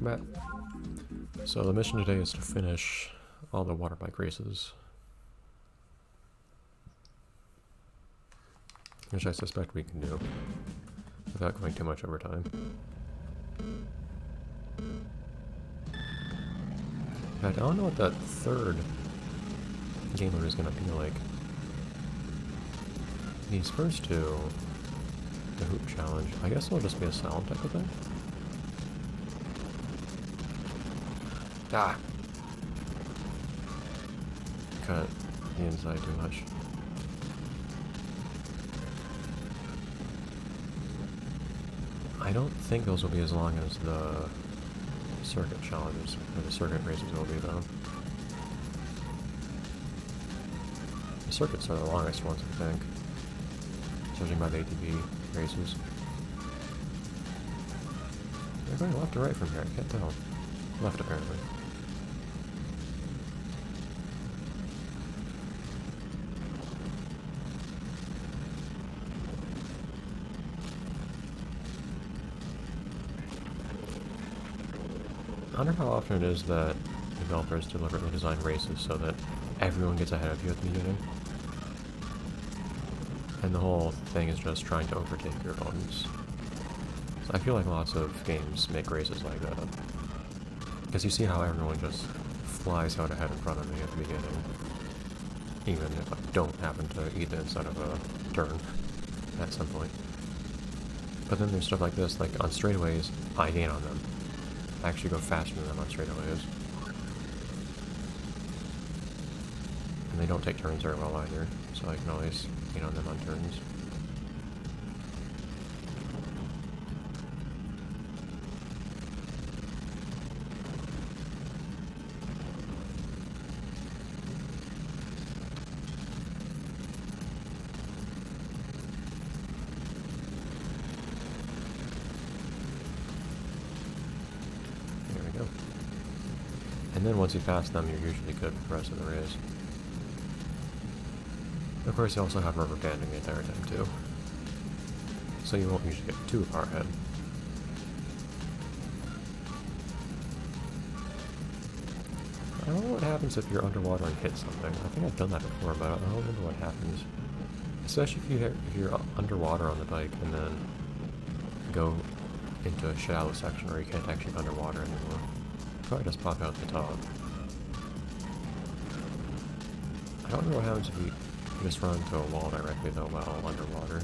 back. So the mission today is to finish all the water bike races, which I suspect we can do without going too much overtime. In fact, I don't know what that third game mode is going to be like. These first two, the hoop challenge, I guess it'll just be a sound type of thing. Ah! Cut the inside too much. I don't think those will be as long as the circuit challenges, or the circuit races will be though. The circuits are the longest ones, I think. Judging by the ATV races. They're going left or right from here, I can't tell. Left, apparently. I wonder how often it is that developers deliberately design races so that everyone gets ahead of you at the beginning. And the whole thing is just trying to overtake your opponents. So I feel like lots of games make races like that. Because you see how everyone just flies out ahead in front of me at the beginning. Even if I don't happen to eat the inside of a turn at some point. But then there's stuff like this, like on straightaways, I gain on them. I actually go faster than them on straightaways. And they don't take turns very well either, so I can always gain on them on turns. And then once you pass them, you're usually good for the rest of the race. Of course, you also have rubber banding the entire time, too. So you won't usually get too far ahead. I don't know what happens if you're underwater and hit something. I think I've done that before, but I don't remember what happens. Especially if you're underwater on the bike and then go into a shallow section where you can't actually go underwater anymore. Probably just pop out the top. I don't know what happens if you just run into a wall directly though while underwater.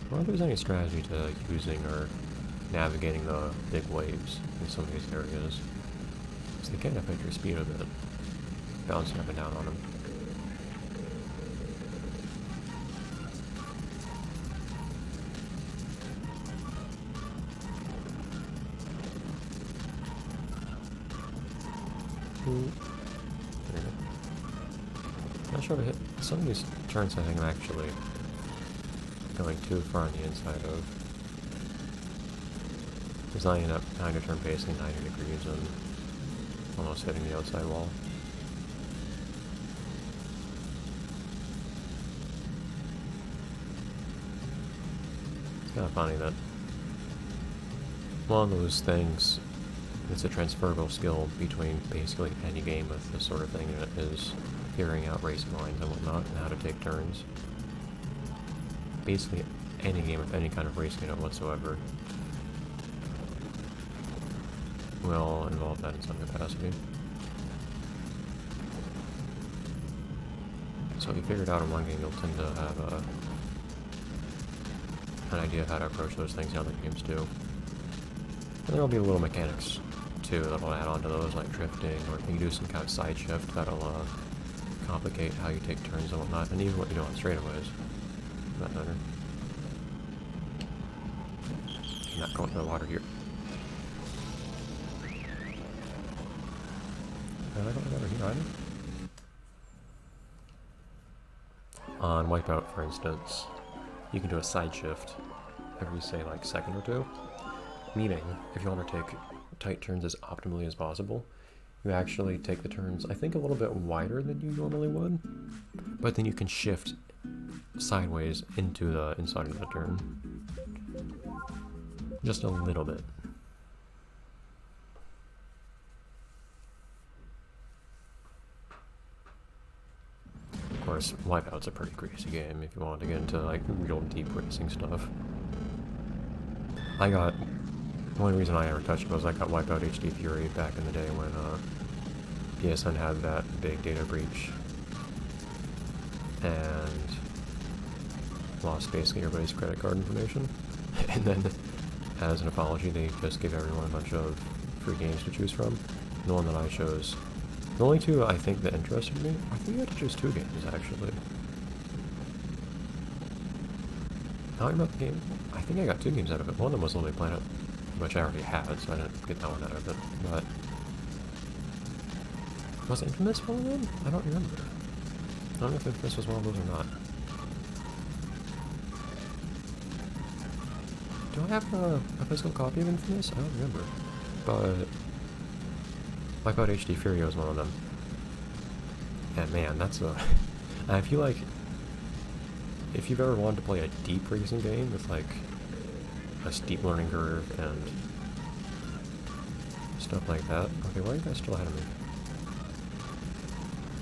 I wonder if there's any strategy to using or navigating the big waves in some of these areas. Because they can affect your speed a bit, bouncing up and down on them. Not sure if I hit some of these turns. I think I'm actually going too far on the inside of. Because I end up kind of turn pacing 90 degrees and almost hitting the outside wall. It's kind of funny that one of those things. It's a transferable skill between basically any game with this sort of thing, and it is figuring out race lines and whatnot, and how to take turns. Basically any game with any kind of race unit whatsoever will involve that in some capacity. So if you figure it out in one game, you'll tend to have an idea of how to approach those things in other games too. And there will be little mechanics too that'll add on to those, like drifting, or if you do some kind of side shift, that'll complicate how you take turns and whatnot, and even what you do on straightaways, for that matter. I'm not going to the water here. Am I going to the water here either? On Wipeout, for instance, you can do a side shift every, say, like second or two. Meaning, if you want to take tight turns as optimally as possible, you actually take the turns, I think, a little bit wider than you normally would, but then you can shift sideways into the inside of the turn. Just a little bit. Of course, Wipeout's a pretty crazy game if you want to get into like real deep racing stuff. The only reason I ever touched it was I got Wipeout HD Fury back in the day when PSN had that big data breach and lost basically everybody's credit card information. And then, as an apology, they just gave everyone a bunch of free games to choose from. The one that I chose, the only two I think that interested me, I think you had to choose 2 games actually. Now I remember the game, I think I got 2 games out of it. One of them was Lonely Planet, which I already had, so I didn't get that one out of it. But was Infamous one of them? I don't remember. I don't know if Infamous was one of those or not. Do I have a physical copy of Infamous? I don't remember. But Wipeout HD Fury was one of them. And man, that's a... I feel like if you've ever wanted to play a deep racing game with like a steep learning curve and stuff like that. Okay, why are you guys still ahead of me?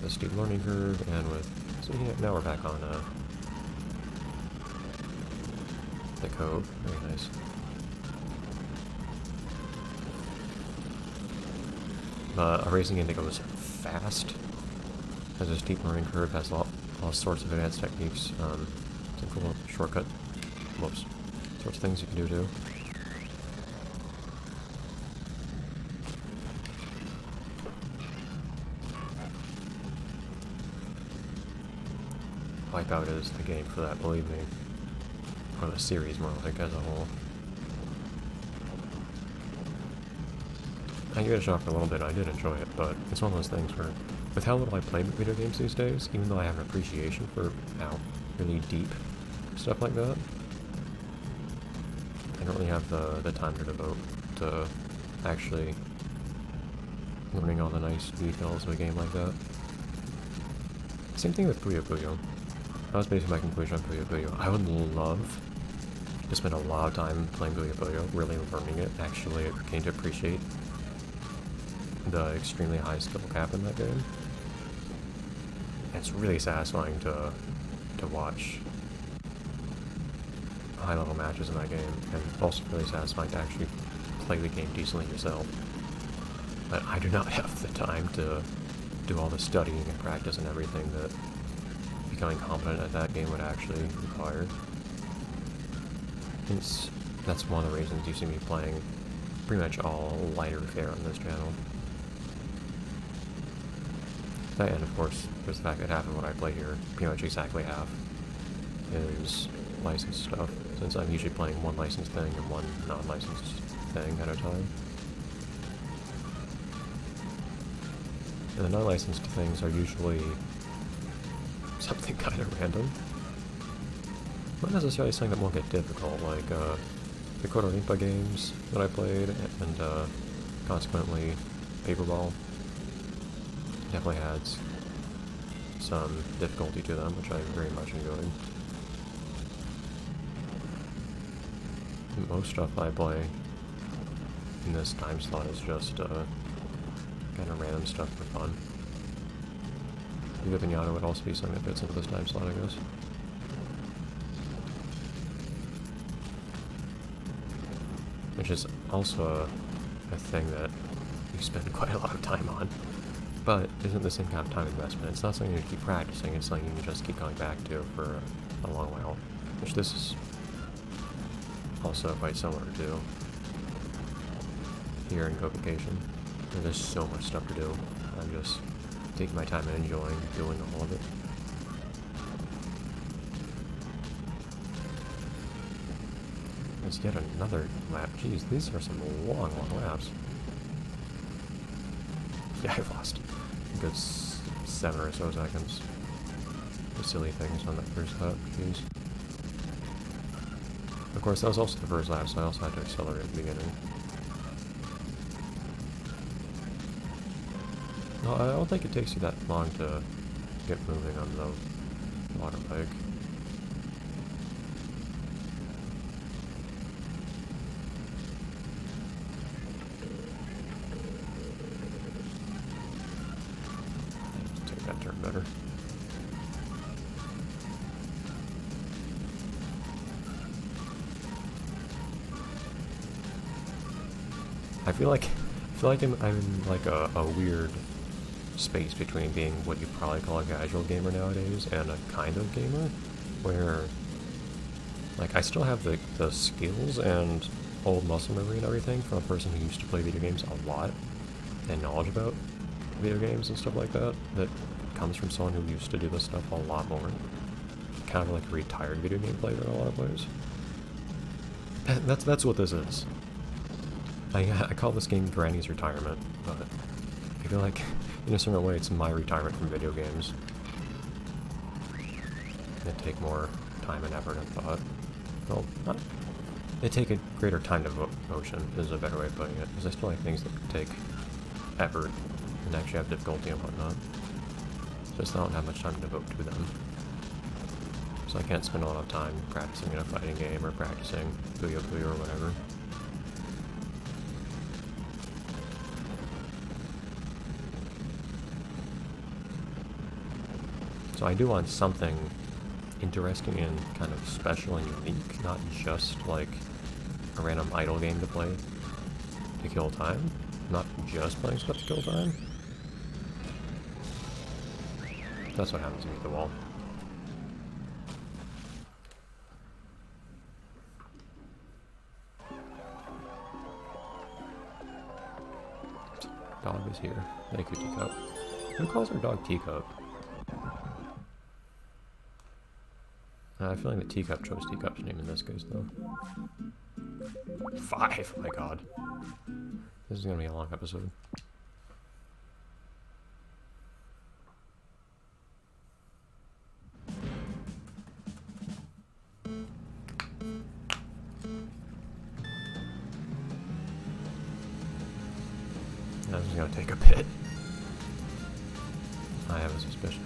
The steep learning curve and with... So yeah, now we're back on the cove. Very nice. A racing game that goes fast, has a steep learning curve, has all sorts of advanced techniques, some cool shortcut, sorts of things you can do too. Wipeout is the game for that, believe me. Or the series, more like, as a whole. I gave it a shot for a little bit, I did enjoy it, but it's one of those things where, with how little I play video games these days, even though I have an appreciation for how really deep stuff like that, I don't really have the time to devote to actually learning all the nice details of a game like that. Same thing with Puyo Puyo. That was basically my conclusion on Puyo Puyo. I would love to spend a lot of time playing Puyo Puyo, really learning it, actually getting to appreciate the extremely high skill cap in that game. It's really satisfying to watch high-level matches in that game, and also really satisfying to actually play the game decently yourself. But I do not have the time to do all the studying and practice and everything that becoming competent at that game would actually require. That's one of the reasons you see me playing pretty much all lighter fare on this channel. And of course, there's the fact that half of what I play here, pretty much exactly half, is licensed stuff, since I'm usually playing one licensed thing and one non-licensed thing at a time. And the non-licensed things are usually something kind of random. Not necessarily something that won't get difficult, like the Kotorimpa games that I played, and consequently Paperball. Definitely had some difficulty to them, which I very much enjoyed. Most stuff I play in this time slot is just kind of random stuff for fun. Viva Pinata would also be something that fits into this time slot, I guess. Which is also a thing that you spend quite a lot of time on. But isn't the same kind of time investment. It's not something you keep practicing, it's something you can just keep going back to for a long while. Which this is also quite similar to here in Covocation. There's so much stuff to do. I'm just taking my time and enjoying doing all of it. Let's get another lap. Jeez, these are some long laps. Yeah, I've lost a good 7 or so seconds. The silly things on that first lap. Jeez. Of course, that was also the first lap, so I also had to accelerate at the beginning. No, I don't think it takes you that long to get moving on the water bike. I'm in like a weird space between being what you probably call a casual gamer nowadays and a kind of gamer, where like I still have the skills and old muscle memory and everything from a person who used to play video games a lot and knowledge about video games and stuff like that comes from someone who used to do this stuff a lot more. Kind of like a retired video game player in a lot of ways. That's what this is. I call this game Granny's retirement, but I feel like in a certain way it's my retirement from video games. They take more time and effort and thought. Well, they take a greater time devotion is a better way of putting it, because I still like things that take effort and actually have difficulty and whatnot. Just I don't have much time to devote to them. So I can't spend a lot of time practicing in a fighting game or practicing Puyo Puyo or whatever. So I do want something interesting and kind of special and unique, not just like a random idle game to play to kill time, not just playing stuff to kill time. That's what happens with the wall. Dog is here. Thank you, Teacup. Who calls our dog Teacup? I feel like the Teacup chose Teacup's name in this case, though. 5! Oh my god. This is gonna be a long episode. This is gonna take a bit. I have a suspicion.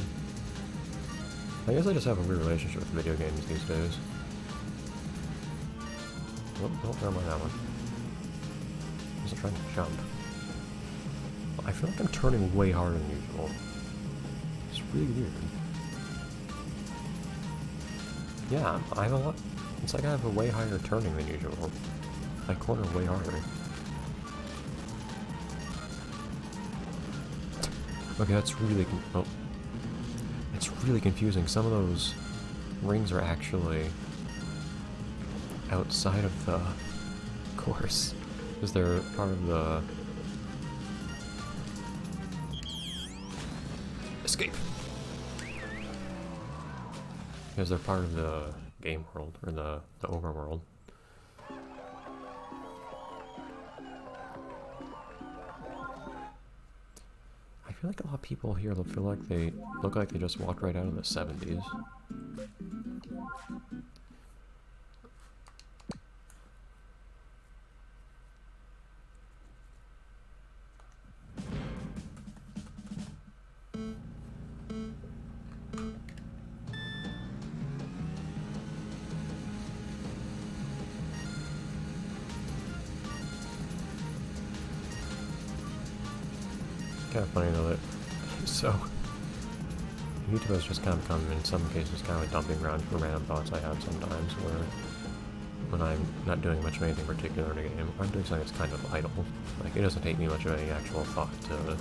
I guess I just have a weird relationship with video games these days. Oh, never mind that one. I wasn't trying to jump. I feel like I'm turning way harder than usual. It's really weird. Yeah, I have a lot. It's like I have a way higher turning than usual. I corner way harder. Okay, that's really it's really confusing. Some of those rings are actually outside of the course, because they're part of the escape. Because they're part of the game world, or the overworld. I feel like a lot of people here feel like they look like they just walked right out of the 70s. Kind of funny though that, so, YouTube has just kind of become, in some cases, kind of a dumping ground for random thoughts I have sometimes, where when I'm not doing much of anything particular in a game, I'm doing something that's kind of idle. Like, it doesn't take me much of any actual thought to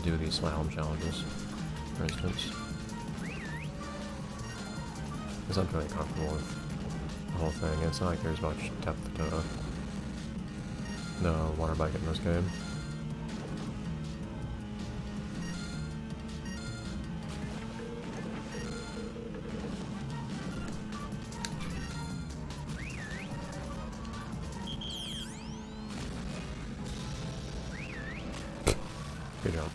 do these slalom challenges, for instance. Because I'm fairly comfortable with the whole thing, and it's not like there's much depth to the water bike in this game. Good job.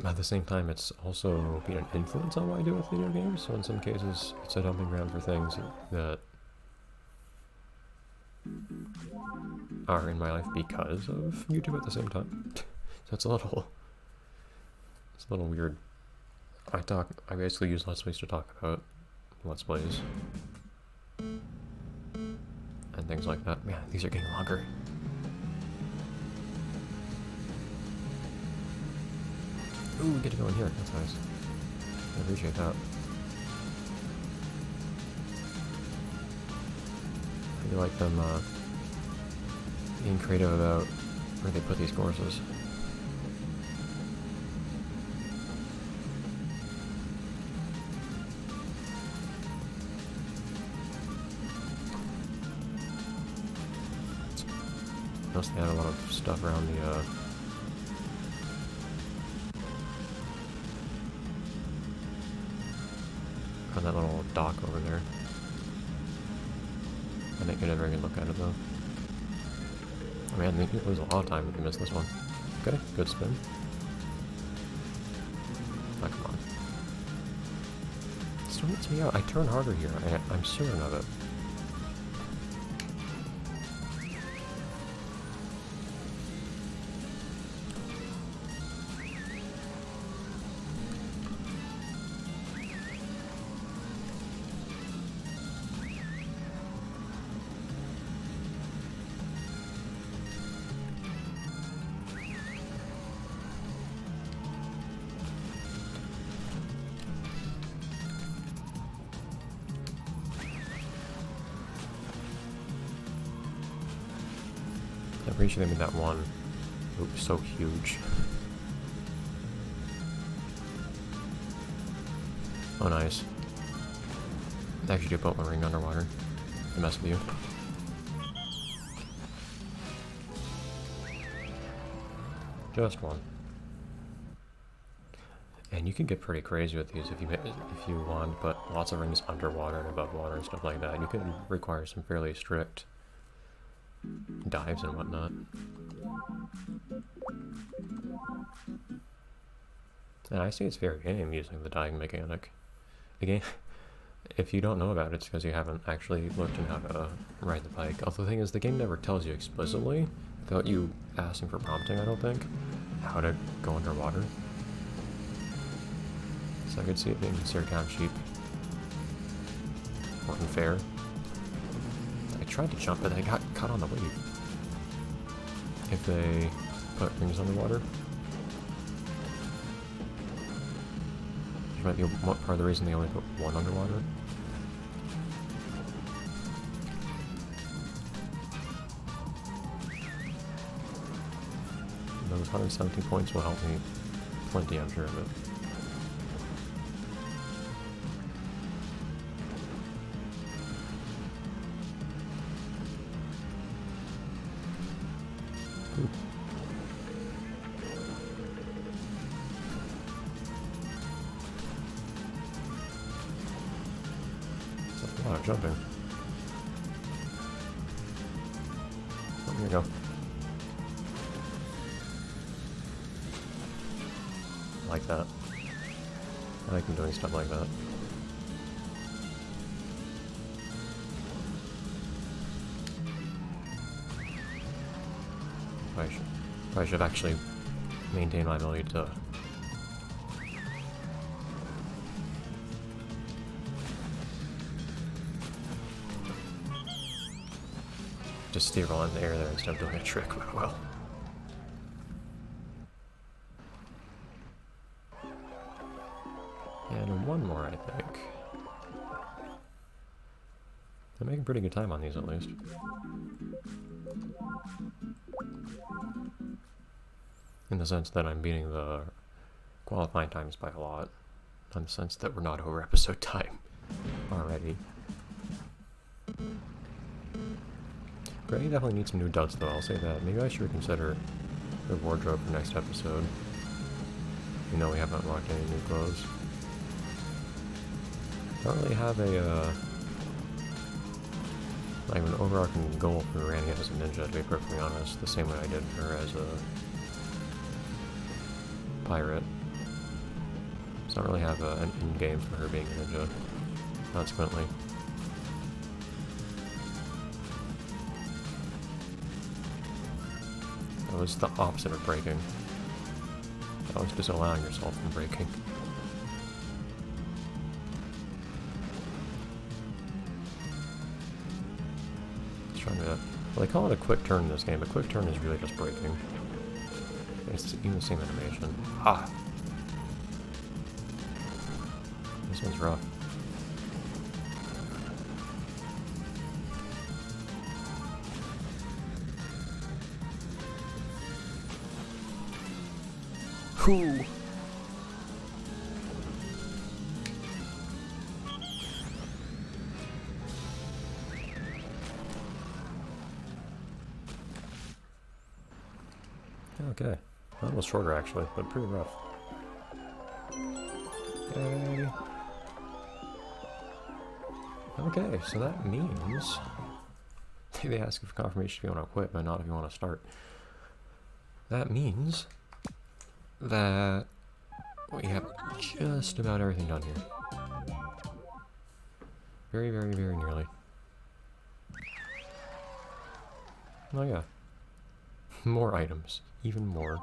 At the same time, it's also been an influence on what I do with video games, so in some cases, it's a dumping ground for things that are in my life because of YouTube at the same time. So it's a little weird. I basically use Let's Plays to talk about Let's Plays and things like that. Man, these are getting longer. Ooh, we get to go in here. That's nice. I appreciate that. really like them being creative about where they put these courses. Notice they had a lot of stuff around the on that little dock over there. I didn't get a very good look at it though. Oh man, you lose a lot of time if you miss this one. Okay, good spin. Oh, come on. Still gets me out. I turn harder here. I'm certain of it. I appreciate they made that one loop so huge. Oh nice. I actually do put my ring underwater to mess with you. Just one. And you can get pretty crazy with these if you want, but lots of rings underwater and above water and stuff like that. You can require some fairly strict dives and whatnot. And I see it's fair game using the diving mechanic. Again, if you don't know about it, it's because you haven't actually looked into how to ride the bike. Although the thing is, the game never tells you explicitly, without you asking for prompting, I don't think, how to go underwater. So I could see it being considered kind of cheap or unfair. I tried to jump, but I got caught on the wave. If they put rings underwater, which might be part of the reason they only put one underwater. And those 117 points will help me plenty, I'm sure of it. A lot of jumping. Oh, here we go. I like that. I like them doing stuff like that. Probably should have actually maintained my ability to just steer on the air there instead of doing a trick, but well. And one more, I think. I'm making pretty good time on these, at least. In the sense that I'm beating the qualifying times by a lot. In the sense that we're not over episode time already. Gray definitely needs some new duds, though, I'll say that. Maybe I should reconsider the wardrobe for next episode. You know we haven't unlocked any new clothes. I don't really have a, like an overarching goal for Randy as a ninja, to be perfectly honest, the same way I did for her as a pirate. So I don't really have an end game for her being a ninja, consequently. That was the opposite of breaking. That was just allowing yourself from breaking. Let's try that. Well, they call it a quick turn in this game, but quick turn is really just breaking. It's even the same animation. Ah! This one's rough. Whoo! Okay. That was shorter actually, but pretty rough. Yay. Okay, so that means they ask you for confirmation if you want to quit, but not if you want to start. That means that we have just about everything done here. Very, very, very nearly. Oh yeah. More items. Even more.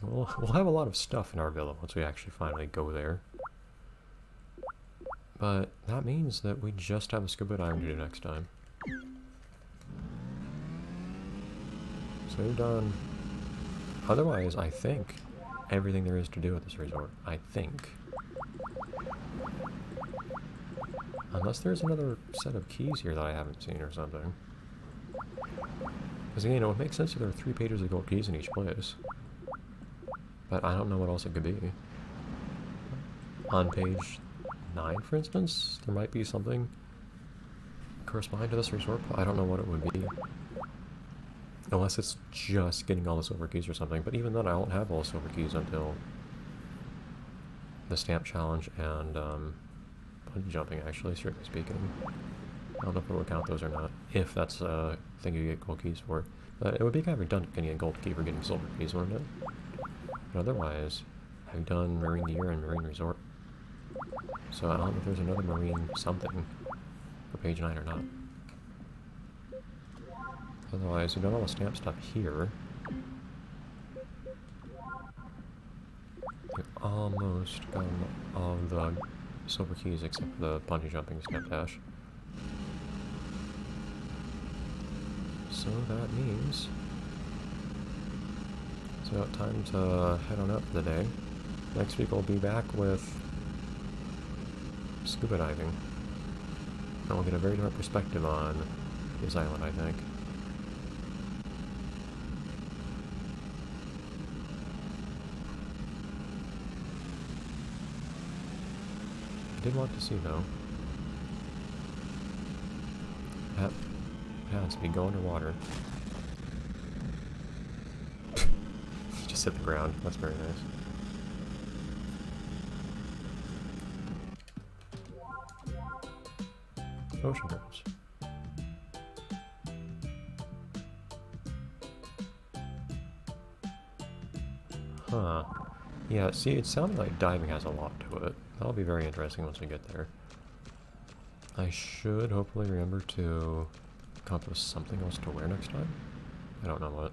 We'll have a lot of stuff in our villa once we actually finally go there. But that means that we just have a scuba diving to do next time. So we've done... Otherwise, I think everything there is to do at this resort. I think. Unless there's another set of keys here that I haven't seen or something. Because, you know, it makes sense that there are 3 pages of gold keys in each place. But I don't know what else it could be. On page 9, for instance, there might be something corresponding to this resort, but I don't know what it would be. Unless it's just getting all the silver keys or something. But even then, I won't have all the silver keys until the stamp challenge and bungee jumping, actually, strictly speaking. I don't know if it will count those or not, if that's a thing you get gold keys for. But it would be kind of redundant getting a gold key for getting silver keys, wouldn't it? But otherwise, I've done Marine Gear and Marine Resort. So I don't know if there's another Marine something for page 9 or not. Otherwise, we've done all the stamp stuff here. We've almost gotten all of the silver keys except for the bungee jumping stamp dash. So that means it's about time to head on out for the day. Next week we'll be back with scuba diving. And we'll get a very different perspective on this island, I think. I did want to see though. That has to be going underwater. Just hit the ground. That's very nice. Ocean birds. Huh. Yeah, see, it sounded like diving has a lot to it. That'll be very interesting once we get there. I should hopefully remember to come up with something else to wear next time. I don't know what.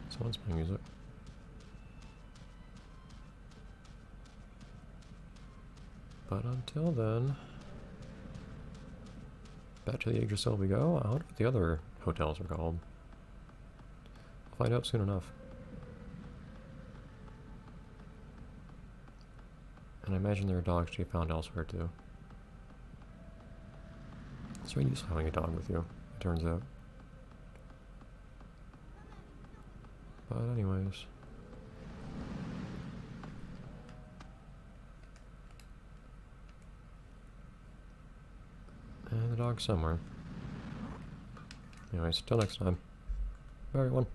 Someone's playing music. But until then, back to the Yggdrasil we go. I wonder what the other hotels are called. I'll find out soon enough. And I imagine there are dogs to be found elsewhere too. It's very useful having a dog with you, it turns out. But anyways. And the dog's somewhere. Anyways, till next time. Bye everyone.